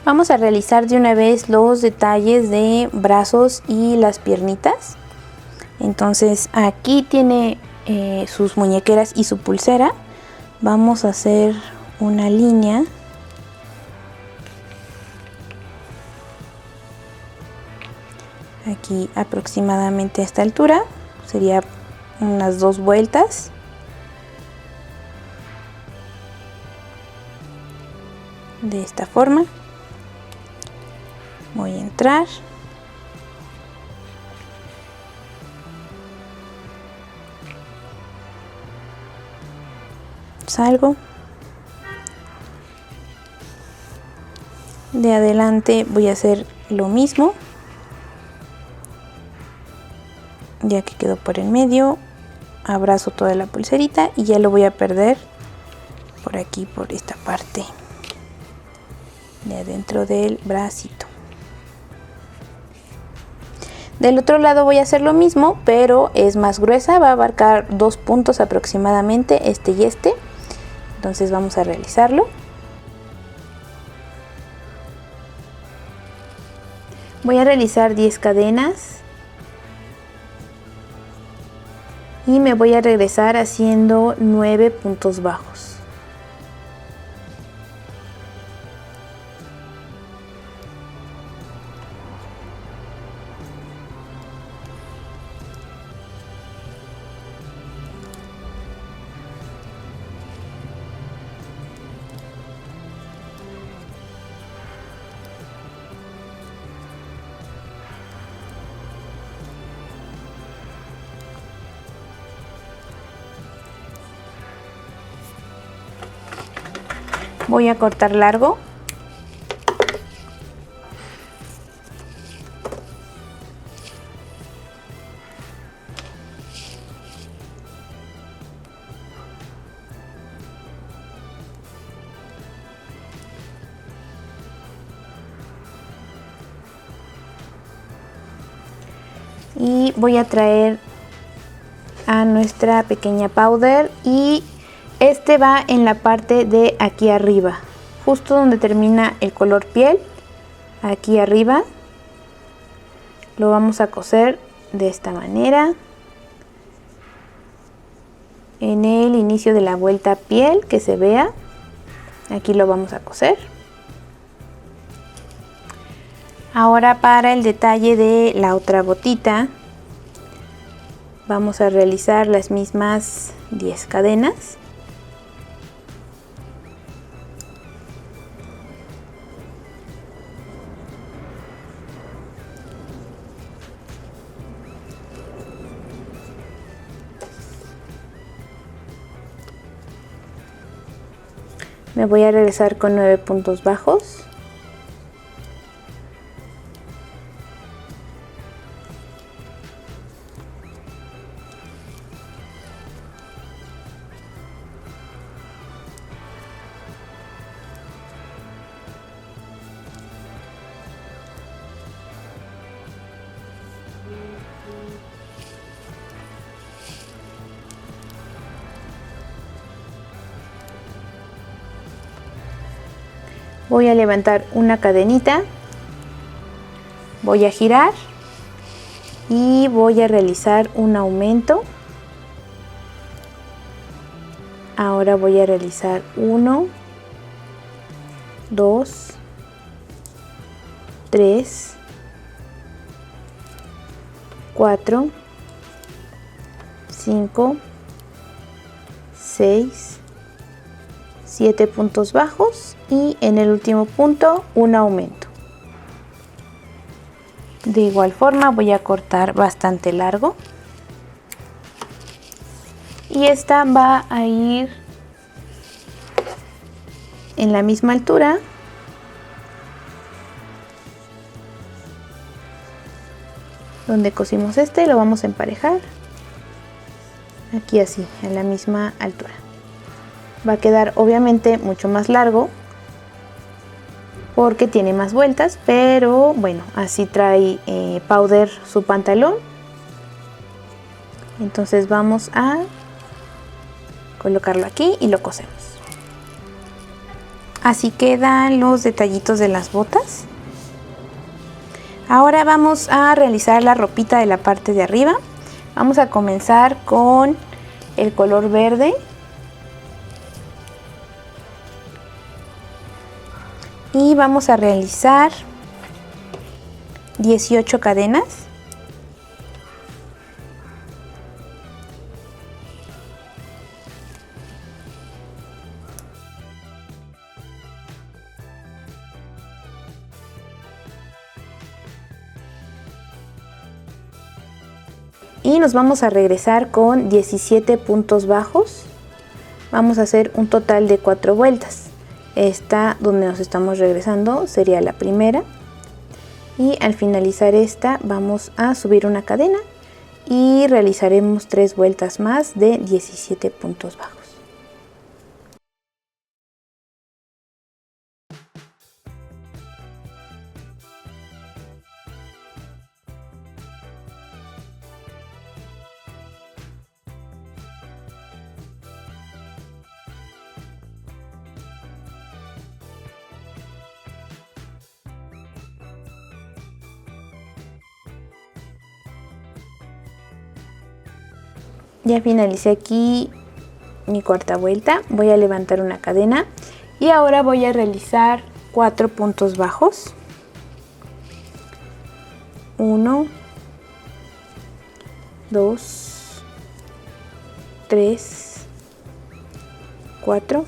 Vamos a realizar de una vez los detalles de brazos y las piernitas. Entonces aquí tiene sus muñequeras y su pulsera. Vamos a hacer una línea aquí aproximadamente a esta altura, sería unas 2 vueltas. De esta forma voy a entrar, salgo, de adelante voy a hacer lo mismo, ya que quedó por el medio, abrazo toda la pulserita y ya lo voy a perder por aquí, por esta parte de adentro del bracito. Del otro lado voy a hacer lo mismo, pero es más gruesa, va a abarcar 2 puntos aproximadamente, este y este. Entonces vamos a realizarlo. Voy a realizar 10 cadenas y me voy a regresar haciendo 9 puntos bajos. Voy a cortar largo. Y voy a traer a nuestra pequeña powder y este va en la parte de aquí arriba, justo donde termina el color piel. Aquí arriba lo vamos a coser de esta manera en el inicio de la vuelta piel, que se vea. Aquí lo vamos a coser. Ahora para el detalle de la otra botita vamos a realizar las mismas 10 cadenas. Me voy a regresar con 9 puntos bajos. Voy a levantar una cadenita, voy a girar y voy a realizar un aumento. Ahora voy a realizar 1, 2, 3, 4, 5, 6, 7 puntos bajos y en el último punto un aumento. De igual forma voy a cortar bastante largo y esta va a ir en la misma altura donde cosimos este. Lo vamos a emparejar aquí así, en la misma altura. Va a quedar obviamente mucho más largo porque tiene más vueltas, pero bueno, así trae powder su pantalón. Entonces vamos a colocarlo aquí y lo cosemos. Así quedan los detallitos de las botas. Ahora vamos a realizar la ropita de la parte de arriba. Vamos a comenzar con el color verde. Y vamos a realizar 18 cadenas. Y nos vamos a regresar con 17 puntos bajos. Vamos a hacer un total de 4 vueltas. Esta donde nos estamos regresando sería la primera. Y al finalizar esta vamos a subir una cadena y realizaremos 3 vueltas más de 17 puntos bajos. Ya finalicé aquí mi cuarta vuelta, voy a levantar una cadena y ahora voy a realizar 4 puntos bajos. 1, 2, 3, 4.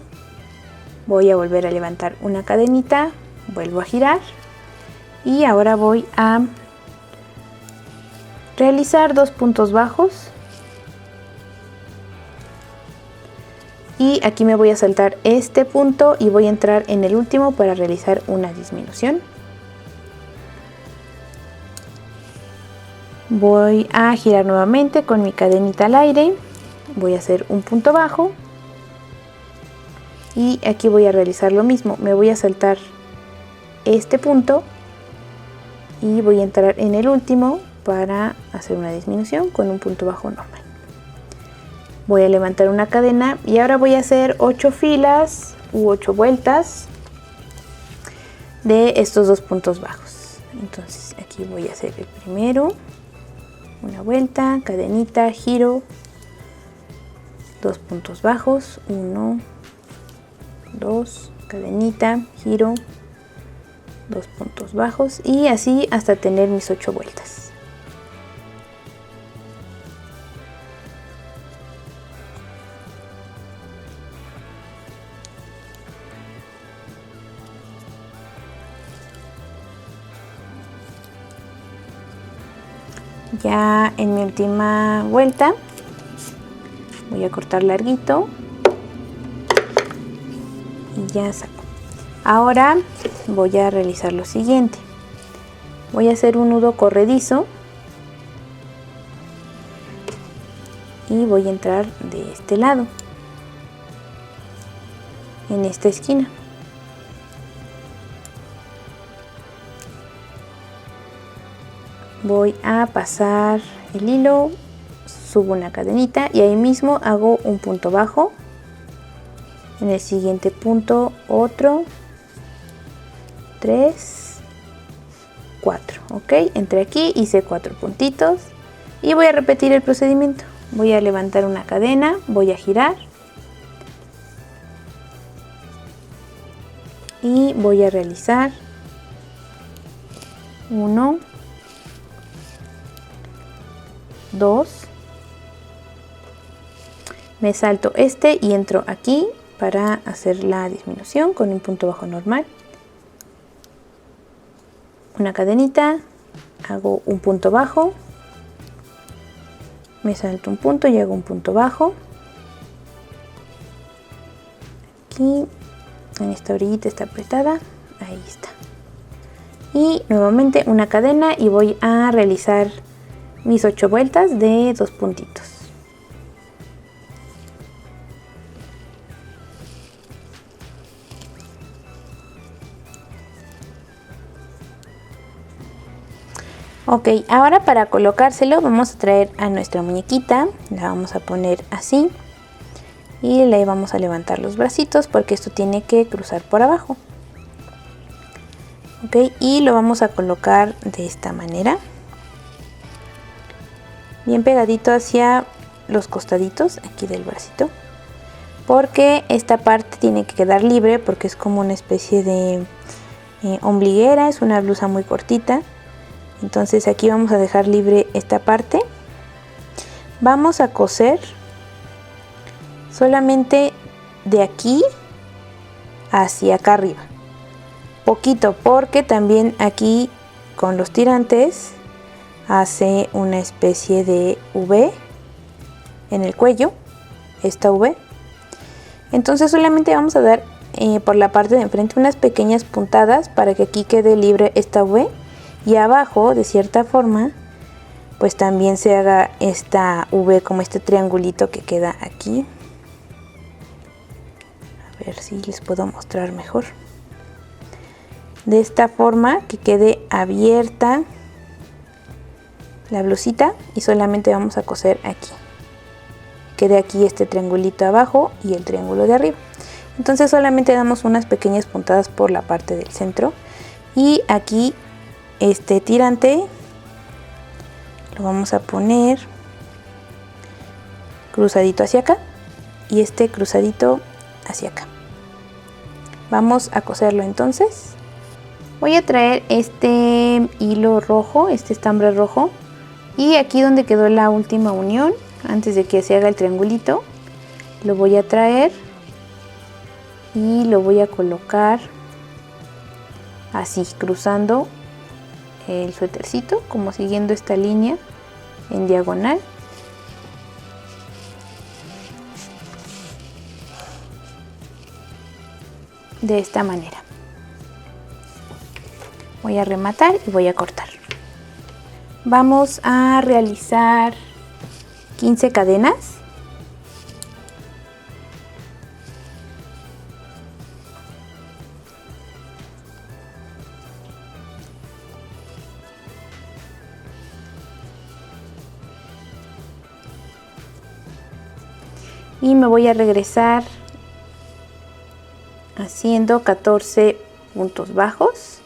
Voy a volver a levantar una cadenita, vuelvo a girar y ahora voy a realizar 2 puntos bajos. Y aquí me voy a saltar este punto y voy a entrar en el último para realizar una disminución. Voy a girar nuevamente con mi cadenita al aire. Voy a hacer un punto bajo. Y aquí voy a realizar lo mismo. Me voy a saltar este punto y voy a entrar en el último para hacer una disminución con un punto bajo normal. Voy a levantar una cadena y ahora voy a hacer 8 filas u 8 vueltas de estos 2 puntos bajos. Entonces aquí voy a hacer el primero, una vuelta, cadenita, giro, 2 puntos bajos, 1, 2, cadenita, giro, 2 puntos bajos y así hasta tener mis 8 vueltas. Ya en mi última vuelta voy a cortar larguito y ya saco. Ahora voy a realizar lo siguiente. Voy a hacer un nudo corredizo y voy a entrar de este lado, en esta esquina. Voy a pasar el hilo, subo una cadenita y ahí mismo hago un punto bajo. En el siguiente punto otro, 3, 4, ok, entré aquí, hice 4 puntitos y voy a repetir el procedimiento. Voy a levantar una cadena, voy a girar y voy a realizar 1, 2, me salto este y entro aquí para hacer la disminución con un punto bajo normal, una cadenita, hago un punto bajo, me salto un punto y hago un punto bajo, aquí en esta orillita está apretada, ahí está, y nuevamente una cadena y voy a realizar mis 8 vueltas de 2 puntitos. Ok, ahora para colocárselo vamos a traer a nuestra muñequita, la vamos a poner así y le vamos a levantar los bracitos porque esto tiene que cruzar por abajo. Ok, y lo vamos a colocar de esta manera, bien pegadito hacia los costaditos aquí del bracito, porque esta parte tiene que quedar libre porque es como una especie de ombliguera, es una blusa muy cortita. Entonces aquí vamos a dejar libre esta parte. Vamos a coser solamente de aquí hacia acá arriba, poquito, porque también aquí con los tirantes hace una especie de V en el cuello, esta V. Entonces solamente vamos a dar por la parte de enfrente unas pequeñas puntadas para que aquí quede libre esta V, y abajo de cierta forma pues también se haga esta V, como este triangulito que queda aquí. A ver si les puedo mostrar mejor. De esta forma que quede abierta la blusita, y solamente vamos a coser aquí. Quede aquí este triangulito abajo y el triángulo de arriba. Entonces solamente damos unas pequeñas puntadas por la parte del centro, y aquí este tirante lo vamos a poner cruzadito hacia acá y este cruzadito hacia acá. Vamos a coserlo entonces. Voy a traer este hilo rojo, este estambre rojo, y aquí donde quedó la última unión, antes de que se haga el triangulito, lo voy a traer y lo voy a colocar así, cruzando el suétercito, como siguiendo esta línea en diagonal. De esta manera. Voy a rematar y voy a cortar. Vamos a realizar 15 cadenas. Y me voy a regresar haciendo 14 puntos bajos.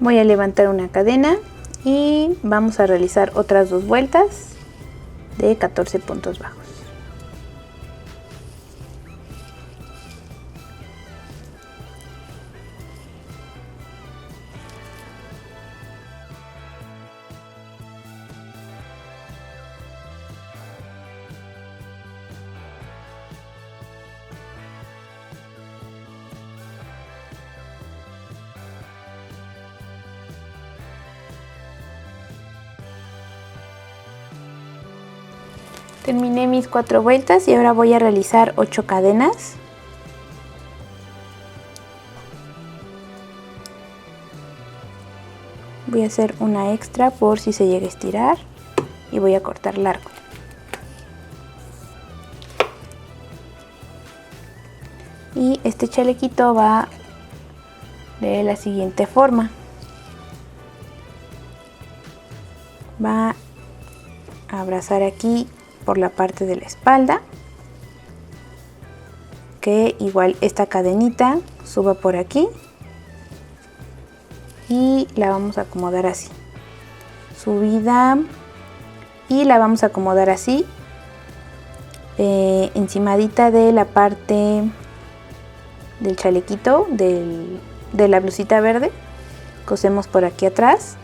Voy a levantar una cadena y vamos a realizar otras 2 vueltas de 14 puntos bajos. Terminé mis 4 vueltas y ahora voy a realizar 8 cadenas. Voy a hacer una extra por si se llega a estirar y voy a cortar largo. Y este chalequito va de la siguiente forma. Va a abrazar aquí por la parte de la espalda, que igual esta cadenita suba por aquí y la vamos a acomodar así, subida, y la vamos a acomodar así, encimadita de la parte del chalequito de la blusita verde. Cosemos por aquí atrás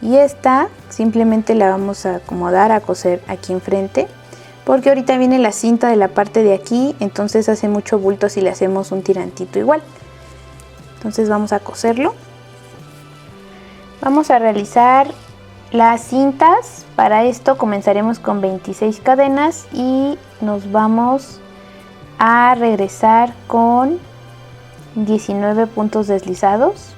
y esta simplemente la vamos a acomodar, a coser aquí enfrente, porque ahorita viene la cinta de la parte de aquí, entonces hace mucho bulto si le hacemos un tirantito igual. Entonces vamos a coserlo Vamos a realizar las cintas. Para esto comenzaremos con 26 cadenas y nos vamos a regresar con 19 puntos deslizados.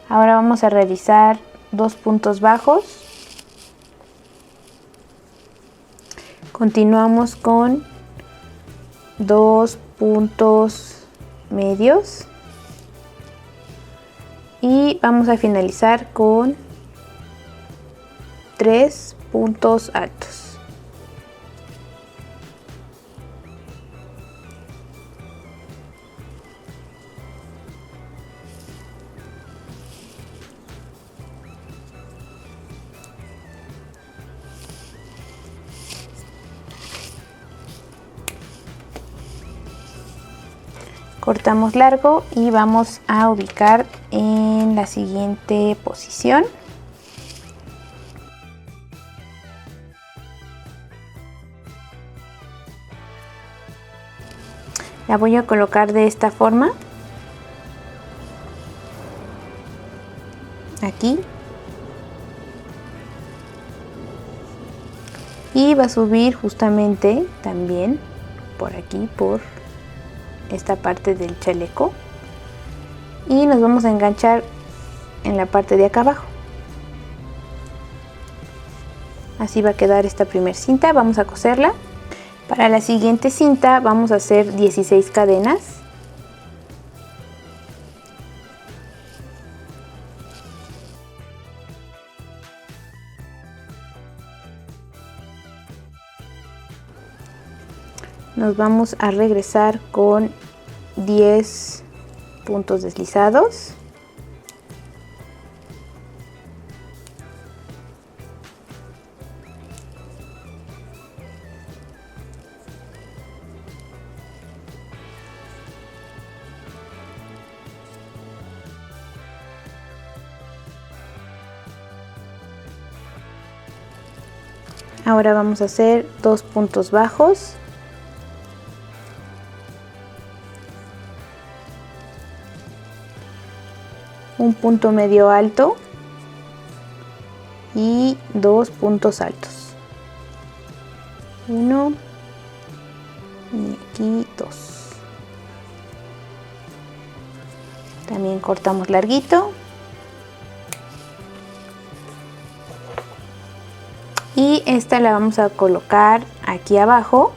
Ahora vamos a realizar 2 puntos bajos. Continuamos con 2 puntos medios y vamos a finalizar con 3 puntos altos. Cortamos largo y vamos a ubicar en la siguiente posición. La voy a colocar de esta forma. Aquí. Y va a subir justamente también por aquí, por esta parte del chaleco, y nos vamos a enganchar en la parte de acá abajo. Así va a quedar esta primera cinta. Vamos a coserla. Para la siguiente cinta vamos a hacer 16 cadenas. Nos vamos a regresar con 10 puntos deslizados. Ahora vamos a hacer 2 puntos bajos. Un punto medio alto y 2 puntos altos. 1 y aquí 2. También cortamos larguito. Y esta la vamos a colocar aquí abajo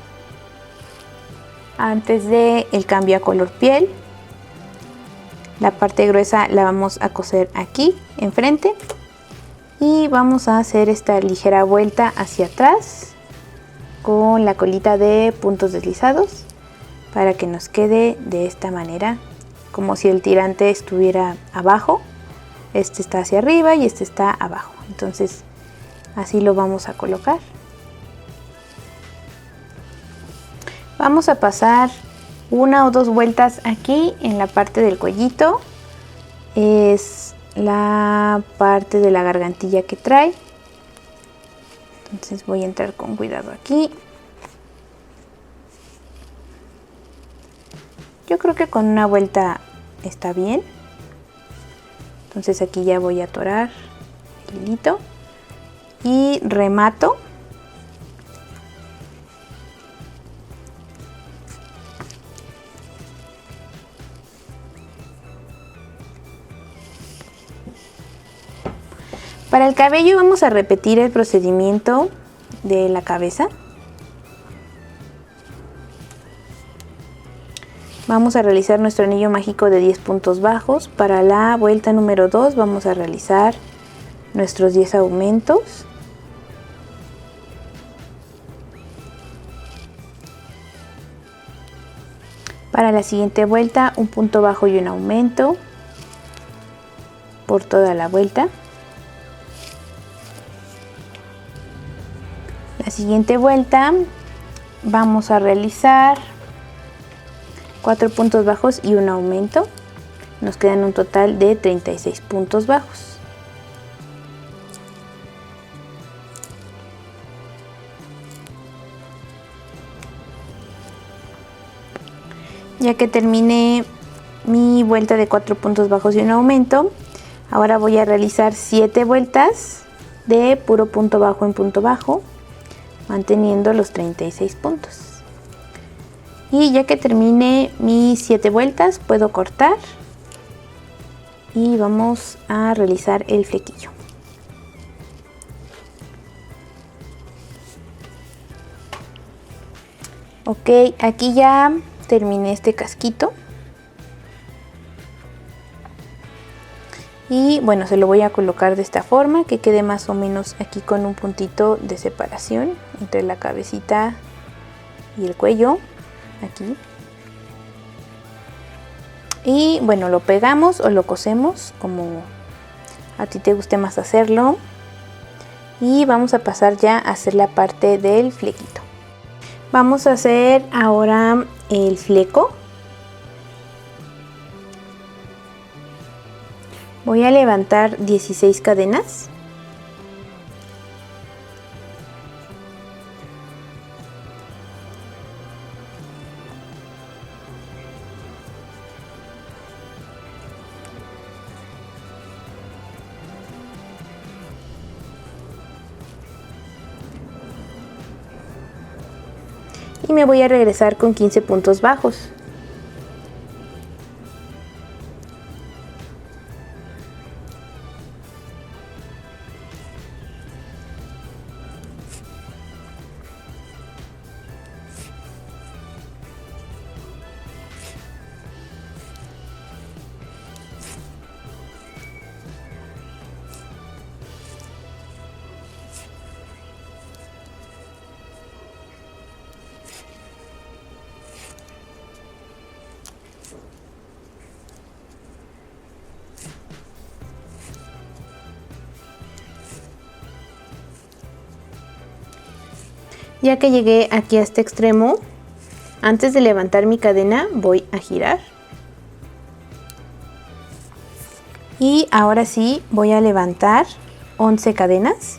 antes de el cambio a color piel. La parte gruesa la vamos a coser aquí enfrente y vamos a hacer esta ligera vuelta hacia atrás con la colita de puntos deslizados para que nos quede de esta manera, como si el tirante estuviera abajo. Este está hacia arriba y este está abajo, entonces así lo vamos a colocar. Vamos a pasar 1 o 2 vueltas aquí en la parte del cuellito. Es la parte de la gargantilla que trae. Entonces voy a entrar con cuidado aquí. Yo creo que con una vuelta está bien. Entonces aquí ya voy a atorar el hilito y remato. Para el cabello vamos a repetir el procedimiento de la cabeza. Vamos a realizar nuestro anillo mágico de 10 puntos bajos. Para la vuelta número 2 vamos a realizar nuestros 10 aumentos. Para la siguiente vuelta, un punto bajo y un aumento por toda la vuelta. La siguiente vuelta vamos a realizar 4 puntos bajos y un aumento. Nos quedan un total de 36 puntos bajos. Ya que terminé mi vuelta de 4 puntos bajos y un aumento, ahora voy a realizar 7 vueltas de puro punto bajo en punto bajo, manteniendo los 36 puntos. Y ya que termine mis 7 vueltas, puedo cortar y vamos a realizar el flequillo. Ok, aquí ya terminé este casquito. Y bueno, se lo voy a colocar de esta forma, que quede más o menos aquí con un puntito de separación entre la cabecita y el cuello, aquí. Y bueno, lo pegamos o lo cosemos como a ti te guste más hacerlo. Y vamos a pasar ya a hacer la parte del flequito. Vamos a hacer ahora el fleco. Voy a levantar 16 cadenas. Y me voy a regresar con 15 puntos bajos. Ya que llegué aquí a este extremo, antes de levantar mi cadena voy a girar. Y ahora sí voy a levantar 11 cadenas.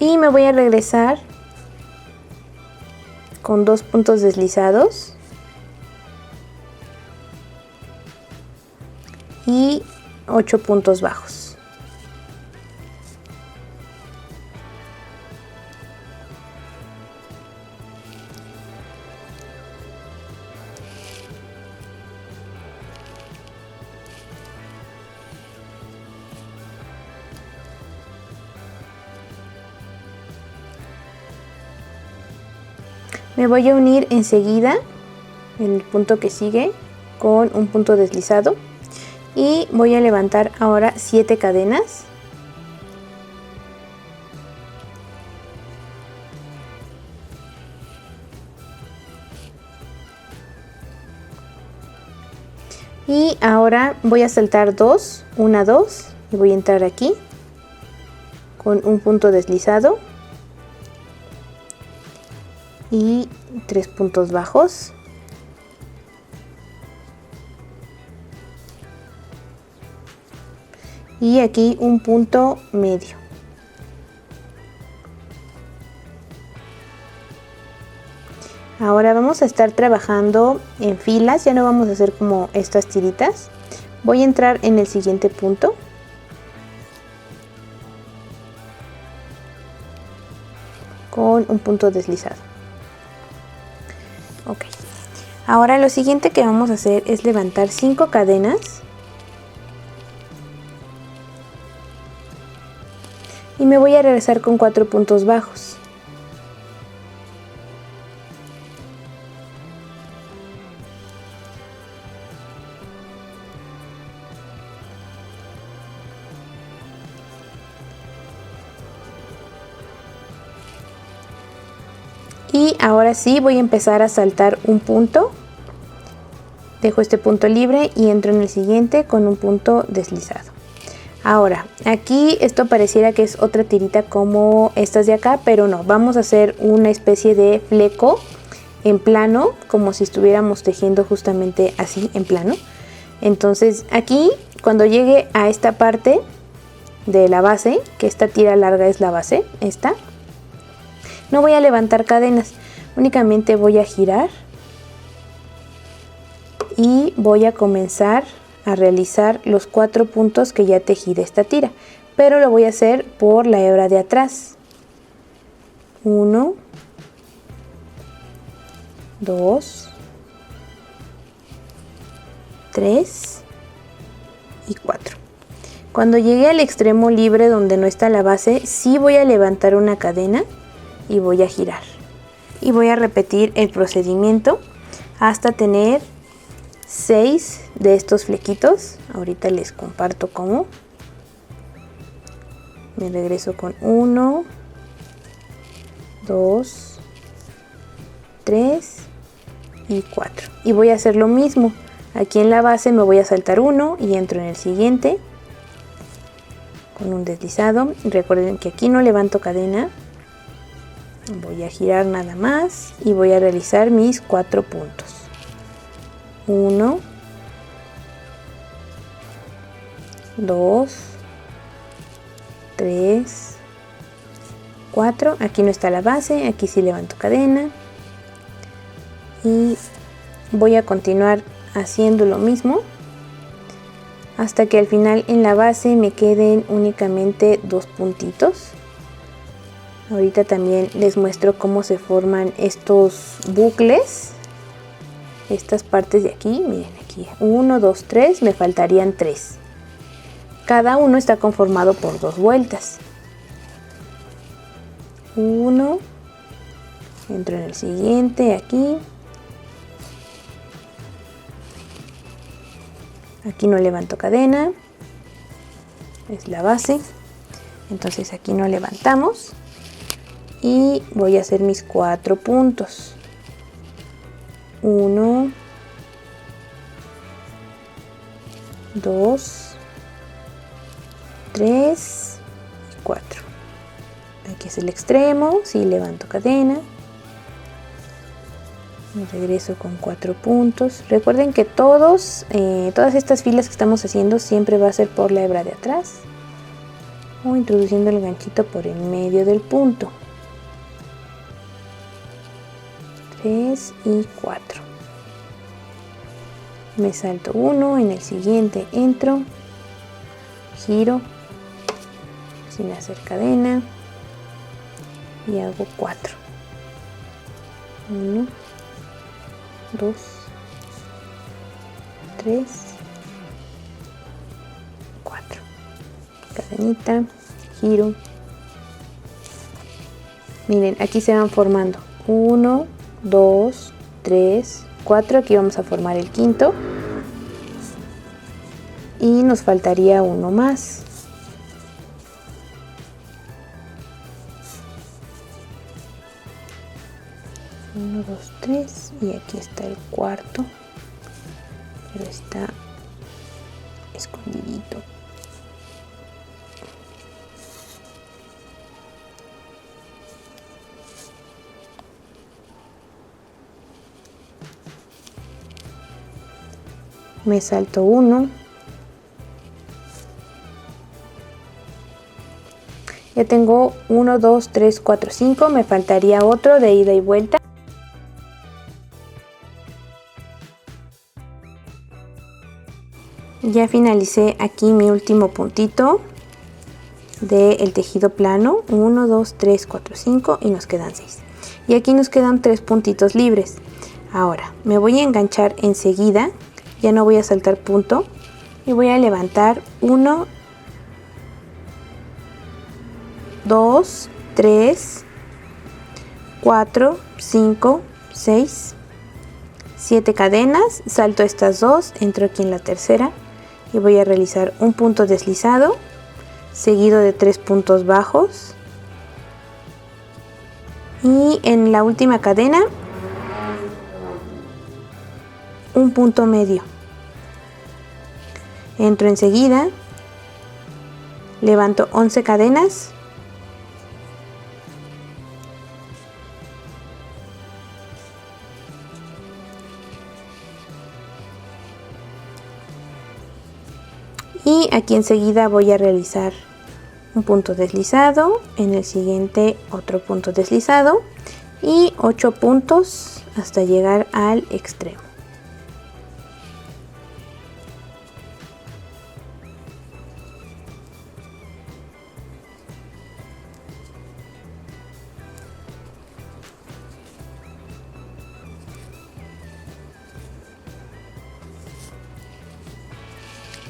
Y me voy a regresar con 2 puntos deslizados y 8 puntos bajos. Me voy a unir enseguida en el punto que sigue con un punto deslizado y voy a levantar ahora 7 cadenas. Y ahora voy a saltar 2, 1, 2 y voy a entrar aquí con un punto deslizado y 3 puntos bajos. Y aquí un punto medio. Ahora vamos a estar trabajando en filas, ya no vamos a hacer como estas tiritas. Voy a entrar en el siguiente punto. Con un punto deslizado. Ok. Ahora lo siguiente que vamos a hacer es levantar 5 cadenas. Y me voy a regresar con 4 puntos bajos. Y ahora sí voy a empezar a saltar un punto. Dejo este punto libre y entro en el siguiente con un punto deslizado. Ahora, aquí esto pareciera que es otra tirita como estas de acá, pero no, vamos a hacer una especie de fleco en plano, como si estuviéramos tejiendo justamente así en plano. Entonces aquí, cuando llegue a esta parte de la base, que esta tira larga es la base, esta, no voy a levantar cadenas, únicamente voy a girar y voy a comenzar a realizar los 4 puntos que ya tejí de esta tira, pero lo voy a hacer por la hebra de atrás. 1, 2, 3 y 4. Cuando llegue al extremo libre donde no está la base, sí voy a levantar una cadena y voy a girar. Y voy a repetir el procedimiento hasta tener 6 de estos flequitos. Ahorita les comparto cómo. Me regreso con 1, 2, 3 y 4. Y voy a hacer lo mismo. Aquí en la base me voy a saltar uno y entro en el siguiente con un deslizado. Recuerden que aquí no levanto cadena. Voy a girar nada más y voy a realizar mis 4 puntos. 1, 2, 3, 4. Aquí no está la base, aquí sí levanto cadena. Y voy a continuar haciendo lo mismo hasta que al final en la base me queden únicamente 2 puntitos. Ahorita también les muestro cómo se forman estos bucles. Estas partes de aquí, miren aquí, 1, 2, 3, me faltarían 3. Cada uno está conformado por 2 vueltas. 1, entro en el siguiente aquí. Aquí no levanto cadena, es la base, entonces aquí no levantamos y voy a hacer mis 4 puntos. 1, 2, 3 y 4. Aquí es el extremo, sí levanto cadena. Me regreso con 4 puntos. Recuerden que todas estas filas que estamos haciendo siempre va a ser por la hebra de atrás o introduciendo el ganchito por en medio del punto. 3 y 4. Me salto uno, en el siguiente entro, giro sin hacer cadena y hago 4. 1, 2, 3, 4. Cadenita, giro. Miren, aquí se van formando 1, 2, 3, 4. Aquí vamos a formar el quinto. Y nos faltaría uno más. Uno, dos, tres, y aquí está el cuarto, pero está escondidito. Me salto uno. Ya tengo 1, 2, 3, 4, 5. Me faltaría otro de ida y vuelta. Ya finalicé aquí mi último puntito del tejido plano. 1, 2, 3, 4, 5 y nos quedan 6. Y aquí nos quedan 3 puntitos libres. Ahora me voy a enganchar enseguida. Ya no voy a saltar punto. Y voy a levantar 1, 2, 3, 4, 5, 6, 7 cadenas. Salto estas dos, entro aquí en la tercera. Y voy a realizar un punto deslizado seguido de 3 puntos bajos Y en la última cadena, un punto medio. Entro enseguida, levanto 11 cadenas, y aquí enseguida voy a realizar un punto deslizado, en el siguiente otro punto deslizado y 8 puntos hasta llegar al extremo.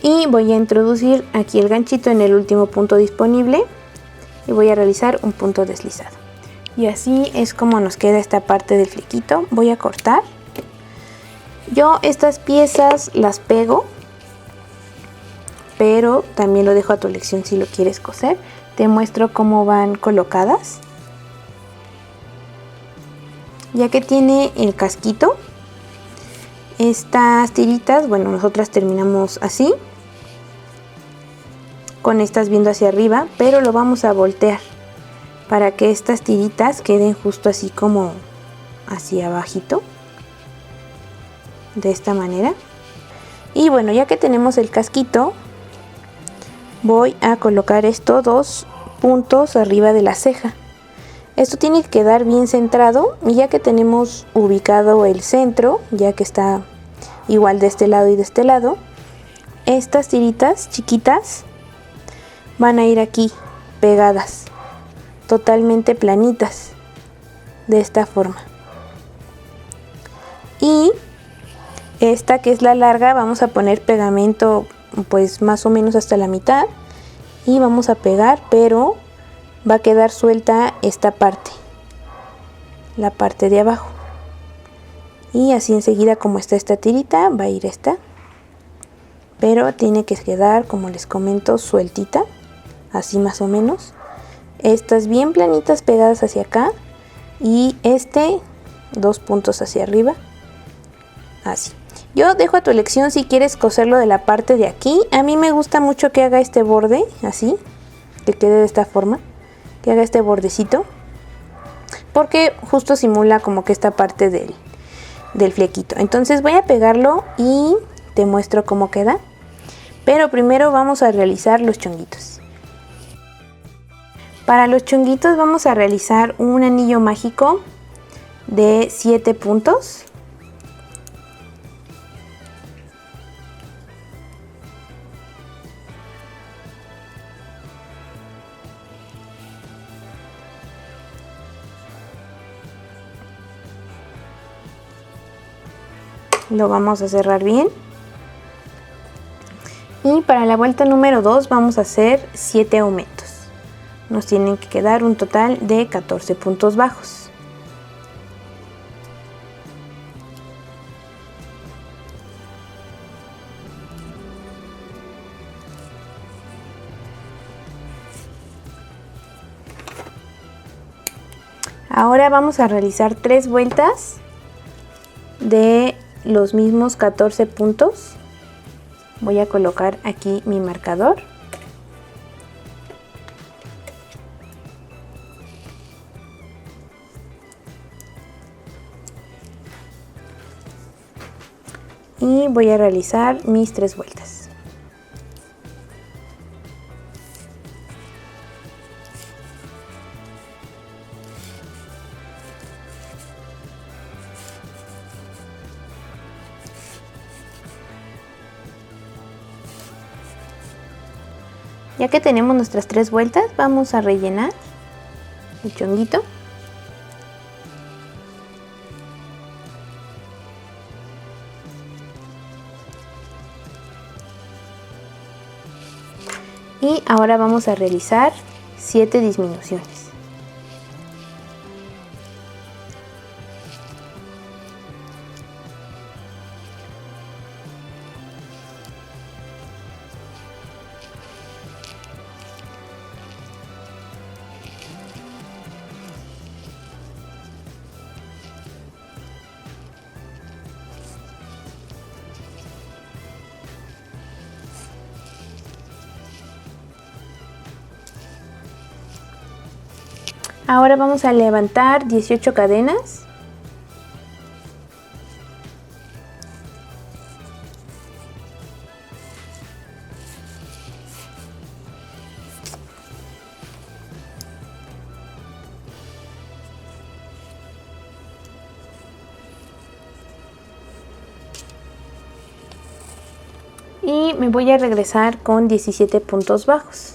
Y voy a introducir aquí el ganchito en el último punto disponible y voy a realizar un punto deslizado. Y así es como nos queda esta parte del flequito. Voy a cortar. Yo estas piezas las pego, pero también lo dejo a tu elección si lo quieres coser. Te muestro cómo van colocadas. Ya que tiene el casquito, estas tiritas, bueno, nosotras terminamos así, con estas viendo hacia arriba, pero lo vamos a voltear para que estas tiritas queden justo así como hacia abajito, de esta manera. Y bueno, ya que tenemos el casquito, voy a colocar estos 2 puntos arriba de la ceja. Esto tiene que quedar bien centrado, y ya que tenemos ubicado el centro, ya que está igual de este lado y de este lado, estas tiritas chiquitas van a ir aquí pegadas, totalmente planitas, de esta forma. Y esta que es la larga, vamos a poner pegamento pues más o menos hasta la mitad y vamos a pegar, pero va a quedar suelta esta parte, la parte de abajo. Y así enseguida, como está esta tirita, va a ir esta, pero tiene que quedar, como les comento, sueltita, así más o menos. Estas bien planitas pegadas hacia acá y 2 puntos hacia arriba, así. Yo dejo a tu elección si quieres coserlo de la parte de aquí. A mí me gusta mucho que haga este borde así, que quede de esta forma, que haga este bordecito, porque justo simula como que esta parte del flequito. Entonces voy a pegarlo y te muestro cómo queda, pero primero vamos a realizar los chonguitos. Para los chonguitos vamos a realizar un anillo mágico de 7 puntos. Lo vamos a cerrar bien. Y para la vuelta número 2 vamos a hacer 7 aumentos. Nos tienen que quedar un total de 14 puntos bajos. Ahora vamos a realizar 3 vueltas de los mismos 14 puntos. Voy a colocar aquí mi marcador. Y voy a realizar mis 3 vueltas. Ya que tenemos nuestras 3 vueltas, vamos a rellenar el chonguito. Y ahora vamos a realizar 7 disminuciones. Ahora vamos a levantar 18 cadenas. Y me voy a regresar con 17 puntos bajos.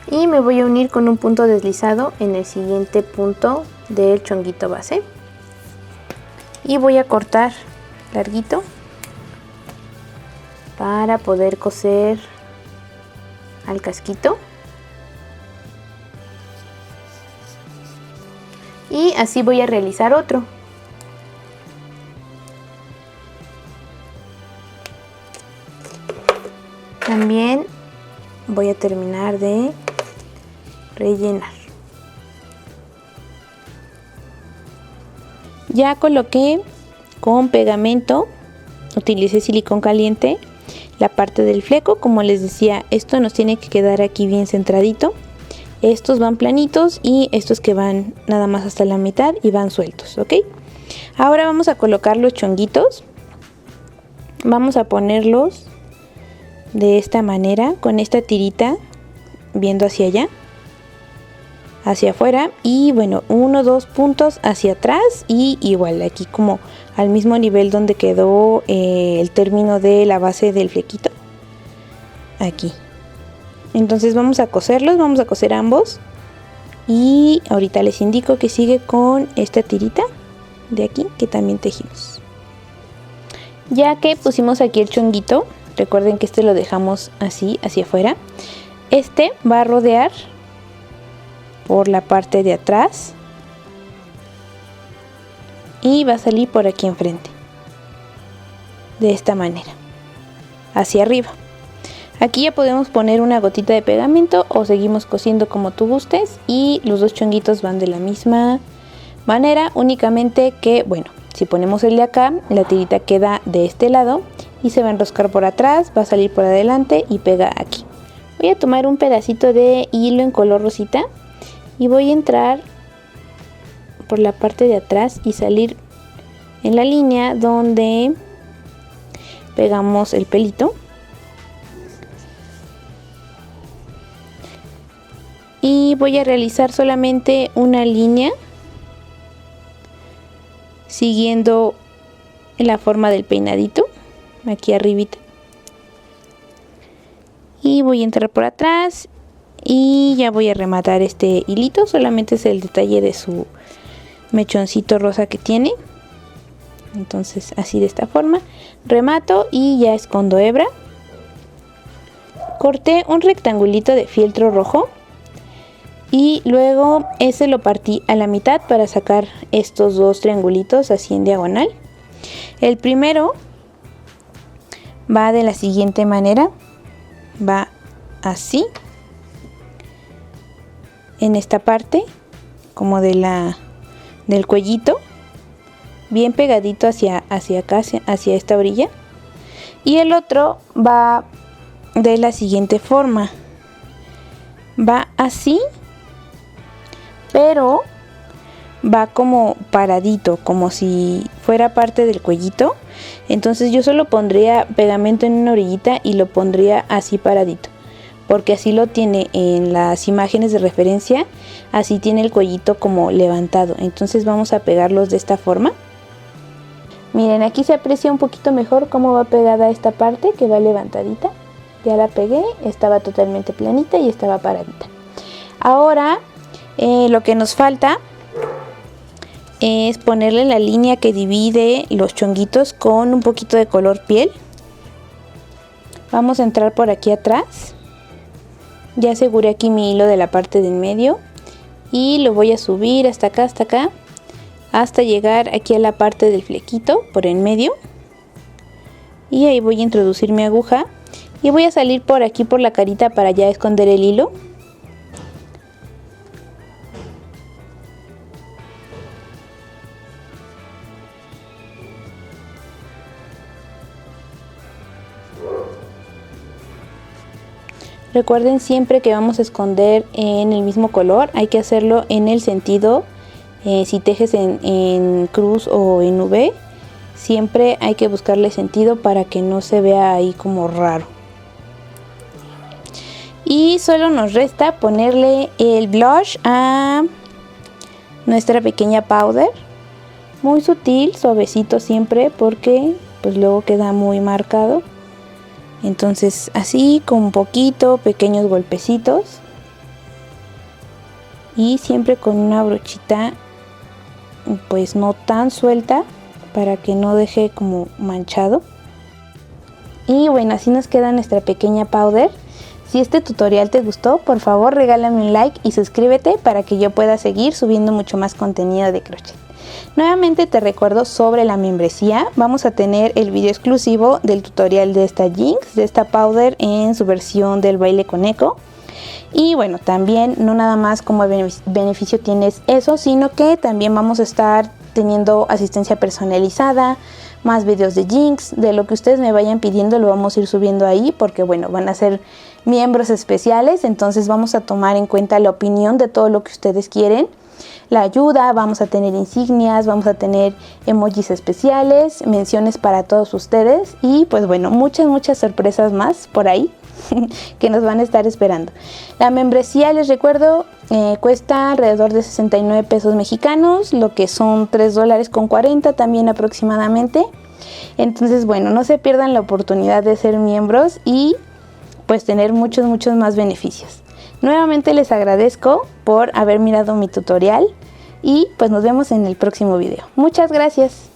Y me voy a unir con un punto deslizado en el siguiente punto del chonguito base. Y voy a cortar larguito para poder coser al casquito. Y así voy a realizar otro. También voy a terminar de rellenar. Ya coloqué con pegamento, utilicé silicón caliente, la parte del fleco. Como les decía, esto nos tiene que quedar aquí bien centradito. Estos van planitos y estos que van nada más hasta la mitad y van sueltos, ¿ok? Ahora vamos a colocar los chonguitos. Vamos a ponerlos de esta manera, con esta tirita viendo hacia allá, hacia afuera, y bueno, 1 2 puntos hacia atrás y igual aquí como al mismo nivel donde quedó el término de la base del flequito, aquí. Entonces vamos a coserlos, vamos a coser ambos y ahorita les indico que sigue con esta tirita de aquí que también tejimos. Ya que pusimos aquí el chonguito, recuerden que este lo dejamos así hacia afuera, este va a rodear por la parte de atrás y va a salir por aquí enfrente, de esta manera, hacia arriba. Aquí ya podemos poner una gotita de pegamento o seguimos cosiendo como tú gustes, y los dos chonguitos van de la misma manera, únicamente que, bueno, si ponemos el de acá, la tirita queda de este lado y se va a enroscar por atrás, va a salir por adelante y pega aquí. Voy a tomar un pedacito de hilo en color rosita y voy a entrar por la parte de atrás y salir en la línea donde pegamos el pelito. Y voy a realizar solamente una línea siguiendo la forma del peinadito aquí arribita. Y voy a entrar por atrás y ya voy a rematar este hilito, solamente es el detalle de su mechoncito rosa que tiene. Entonces así, de esta forma remato y ya escondo hebra. Corté un rectangulito de fieltro rojo y luego ese lo partí a la mitad para sacar estos dos triangulitos así en diagonal. El primero va de la siguiente manera, va así en esta parte como del cuellito, bien pegadito hacia acá, hacia esta orilla, y el otro va de la siguiente forma, va así, pero va como paradito, como si fuera parte del cuellito. Entonces yo solo pondría pegamento en una orillita y lo pondría así paradito, porque así lo tiene en las imágenes de referencia, así tiene el cuellito como levantado. Entonces vamos a pegarlos de esta forma. Miren, aquí se aprecia un poquito mejor cómo va pegada esta parte que va levantadita. Ya la pegué, estaba totalmente planita y estaba paradita. Ahora lo que nos falta es ponerle la línea que divide los chonguitos con un poquito de color piel. Vamos a entrar por aquí atrás. Ya aseguré aquí mi hilo de la parte del medio y lo voy a subir hasta acá, hasta llegar aquí a la parte del flequito por en medio. Y ahí voy a introducir mi aguja y voy a salir por aquí por la carita para ya esconder el hilo. Recuerden siempre que vamos a esconder en el mismo color, hay que hacerlo en el sentido, si tejes en cruz o en V, siempre hay que buscarle sentido para que no se vea ahí como raro. Y solo nos resta ponerle el blush a nuestra pequeña powder, muy sutil, suavecito siempre, porque pues luego queda muy marcado. Entonces así con un poquito, pequeños golpecitos y siempre con una brochita pues no tan suelta para que no deje como manchado. Y bueno, así nos queda nuestra pequeña powder. Si este tutorial te gustó, por favor regálame un like y suscríbete para que yo pueda seguir subiendo mucho más contenido de crochet. Nuevamente te recuerdo sobre la membresía, vamos a tener el video exclusivo del tutorial de esta Jinx, de esta powder en su versión del baile con eco. Y bueno, también no nada más como beneficio tienes eso, sino que también vamos a estar teniendo asistencia personalizada, más videos de Jinx, de lo que ustedes me vayan pidiendo lo vamos a ir subiendo ahí, porque bueno, van a ser miembros especiales, entonces vamos a tomar en cuenta la opinión de todo lo que ustedes quieren. La ayuda, vamos a tener insignias, vamos a tener emojis especiales, menciones para todos ustedes y pues bueno, muchas sorpresas más por ahí que nos van a estar esperando. La membresía, les recuerdo, cuesta alrededor de 69 pesos mexicanos, lo que son $3.40 también aproximadamente. Entonces bueno, no se pierdan la oportunidad de ser miembros y pues tener muchos más beneficios. Nuevamente les agradezco por haber mirado mi tutorial y pues nos vemos en el próximo video. Muchas gracias.